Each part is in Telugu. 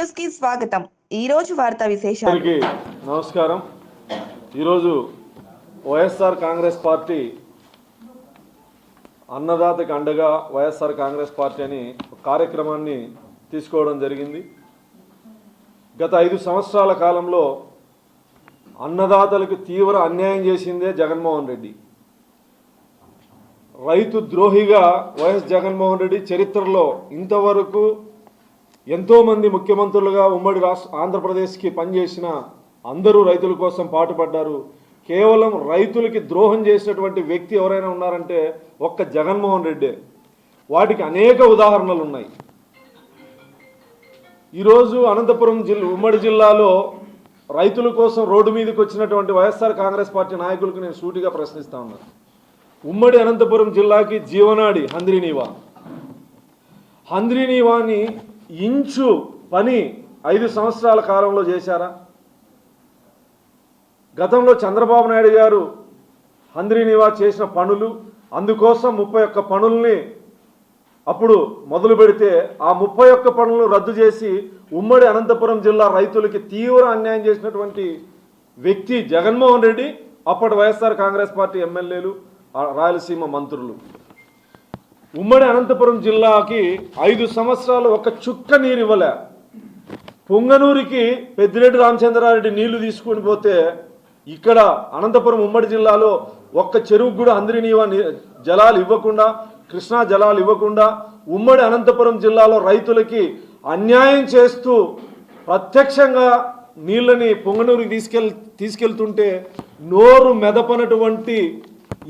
న్యూస్ కి స్వాగతం। ఈ రోజు వార్తా విశేషాలు। నమస్కారం। ఈ రోజు వైఎస్ఆర్ కాంగ్రెస్ పార్టీ అన్నదాతకి అండగా వైఎస్ఆర్ కాంగ్రెస్ పార్టీ అని కార్యక్రమాన్ని తీసుకోవడం జరిగింది। గత 5 సంవత్సరాల కాలంలో అన్నదాతలకు తీవ్ర అన్యాయం చేసిందే జగన్మోహన్ రెడ్డి। రైతు ద్రోహిగా వైఎస్ జగన్మోహన్ రెడ్డి చరిత్రలో ఇంతవరకు ఎంతో మంది ముఖ్యమంత్రులుగా ఉమ్మడి ఆంధ్రప్రదేశ్కి పనిచేసిన అందరూ రైతుల కోసం పాటుపడ్డారు। కేవలం రైతులకి ద్రోహం చేసినటువంటి వ్యక్తి ఎవరైనా ఉన్నారంటే ఒక్క జగన్మోహన్ రెడ్డి। వాటికి అనేక ఉదాహరణలు ఉన్నాయి। ఈరోజు అనంతపురం ఉమ్మడి జిల్లాలో రైతుల కోసం రోడ్డు మీదకి వచ్చినటువంటి వైఎస్ఆర్ కాంగ్రెస్ పార్టీ నాయకులకు నేను సూటిగా ప్రశ్నిస్తా ఉన్నాను। ఉమ్మడి అనంతపురం జిల్లాకి జీవనాడి హంద్రీనీవాని ఇంచు పని 5 సంవత్సరాల కాలంలో చేశారా? గతంలో చంద్రబాబు నాయుడు గారు హంద్రీనీవా చేసిన పనులు, అందుకోసం 31 పనుల్ని అప్పుడు మొదలు పెడితే ఆ 31 పనులను రద్దు చేసి ఉమ్మడి అనంతపురం జిల్లా రైతులకి తీవ్ర అన్యాయం చేసినటువంటి వ్యక్తి జగన్మోహన్ రెడ్డి, అప్పటి వైఎస్ఆర్ కాంగ్రెస్ పార్టీ ఎమ్మెల్యేలు, రాయలసీమ మంత్రులు। ఉమ్మడి అనంతపురం జిల్లాకి 5 సంవత్సరాలు ఒక చుక్క నీరు ఇవ్వలే। పొంగనూరుకి పెద్దిరెడ్డి రామచంద్రారెడ్డి నీళ్లు తీసుకుని పోతే ఇక్కడ అనంతపురం ఉమ్మడి జిల్లాలో ఒక్క చెరువుకు కూడా హంద్రీనీవా జలాలు ఇవ్వకుండా, కృష్ణా జలాలు ఇవ్వకుండా ఉమ్మడి అనంతపురం జిల్లాలో రైతులకి అన్యాయం చేస్తూ ప్రత్యక్షంగా నీళ్ళని పొంగనూరుకి తీసుకెళ్తుంటే నోరు మెదపనటువంటి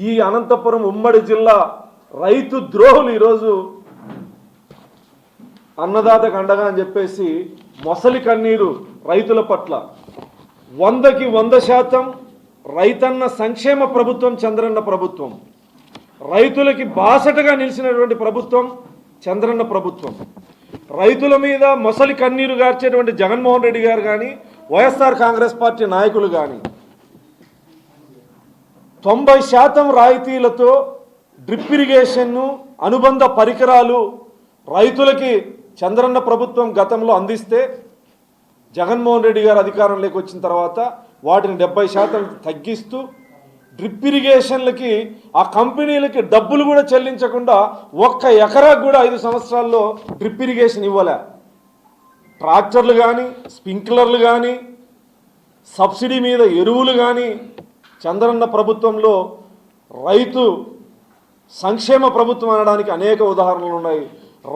ఈ అనంతపురం ఉమ్మడి జిల్లా రైతు ద్రోహులు ఈరోజు అన్నదాతకు అండగా అని చెప్పేసి మొసలి కన్నీరు రైతుల పట్ల। 100కి 100% రైతన్న సంక్షేమ ప్రభుత్వం చంద్రన్న ప్రభుత్వం, రైతులకి బాసటగా నిలిచినటువంటి ప్రభుత్వం చంద్రన్న ప్రభుత్వం। రైతుల మీద మొసలి కన్నీరు గార్చేటువంటి జగన్మోహన్ రెడ్డి గారు కానీ, వైఎస్ఆర్ కాంగ్రెస్ పార్టీ నాయకులు కానీ 90% రాయితీలతో డ్రిప్ ఇరిగేషన్ను, అనుబంధ పరికరాలు రైతులకి చంద్రన్న ప్రభుత్వం గతంలో అందిస్తే జగన్మోహన్ రెడ్డి గారు అధికారంలోకి వచ్చిన తర్వాత వాటిని 70% తగ్గిస్తూ డ్రిప్ ఇరిగేషన్లకి ఆ కంపెనీలకి డబ్బులు కూడా చెల్లించకుండా 1 ఎకరాకు కూడా 5 సంవత్సరాల్లో డ్రిప్ ఇరిగేషన్ ఇవ్వలే। ట్రాక్టర్లు కానీ, స్ప్రింక్లర్లు కానీ, సబ్సిడీ మీద ఎరువులు కానీ చంద్రన్న ప్రభుత్వంలో రైతు సంక్షేమ ప్రభుత్వం అనడానికి అనేక ఉదాహరణలు ఉన్నాయి।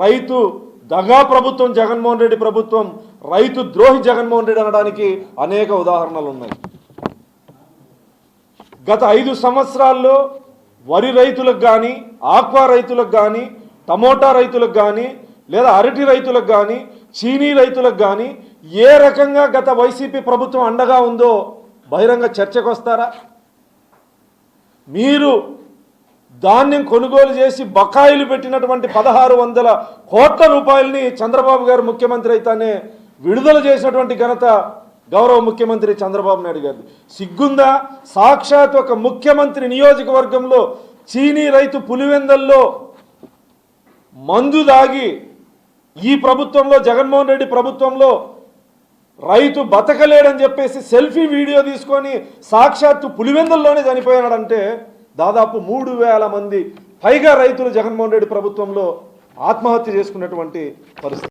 రైతు దగా ప్రభుత్వం జగన్మోహన్ రెడ్డి ప్రభుత్వం, రైతు ద్రోహి జగన్మోహన్ రెడ్డి అనడానికి అనేక ఉదాహరణలు ఉన్నాయి। గత 5 సంవత్సరాల్లో వరి రైతులకు కానీ, ఆక్వా రైతులకు కానీ, టమోటా రైతులకు కానీ, లేదా అరటి రైతులకు కానీ, చీనీ రైతులకు కానీ ఏ రకంగా గత వైసీపీ ప్రభుత్వం అండగా ఉందో బహిరంగ చర్చకు వస్తారా? మీరు ధాన్యం కొనుగోలు చేసి బకాయిలు పెట్టినటువంటి 1600 కోట్ల రూపాయలని చంద్రబాబు గారు ముఖ్యమంత్రి అయితేనే విడుదల చేసినటువంటి ఘనత గౌరవ ముఖ్యమంత్రి చంద్రబాబు నాయుడు గారు। సిగ్గుందా? సాక్షాత్ ఒక ముఖ్యమంత్రి నియోజకవర్గంలో చీనీ రైతు పులివెందల్లో మందు దాగి ఈ ప్రభుత్వంలో జగన్మోహన్ రెడ్డి ప్రభుత్వంలో రైతు బతకలేడని చెప్పేసి సెల్ఫీ వీడియో తీసుకొని సాక్షాత్తు పులివెందుల్లోనే చనిపోయాడంటే దాదాపు 3000 మంది పైగా రైతులు జగన్మోహన్ రెడ్డి ప్రభుత్వంలో ఆత్మహత్య చేసుకున్నటువంటి పరిస్థితి।